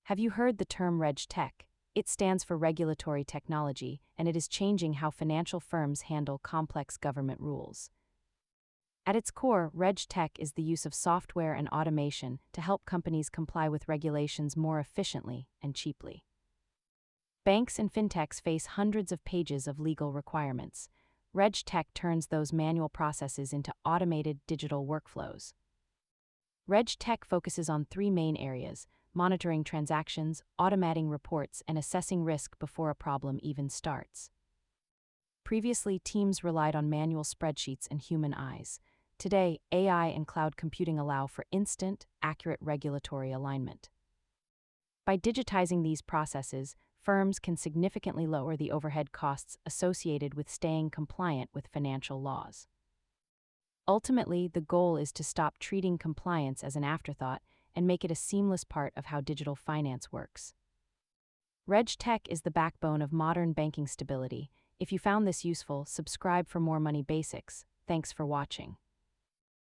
Have you heard the term Regtech? It stands for regulatory technology, and it is changing how financial firms handle complex government rules. At its core, Regtech is the use of software and automation to help companies comply with regulations more efficiently and cheaply. Banks and fintechs face hundreds of pages of legal requirements. Regtech turns those manual processes into automated digital workflows. Regtech focuses on three main areas: monitoring transactions, automating reports, and assessing risk before a problem even starts. Previously, teams relied on manual spreadsheets and human eyes. Today, AI and cloud computing allow for instant, accurate regulatory alignment. By digitizing these processes, firms can significantly lower the overhead costs associated with staying compliant with financial laws. Ultimately, the goal is to stop treating compliance as an afterthought and make it a seamless part of how digital finance works. Regtech is the backbone of modern banking stability. If you found this useful, subscribe for more money basics. Thanks for watching.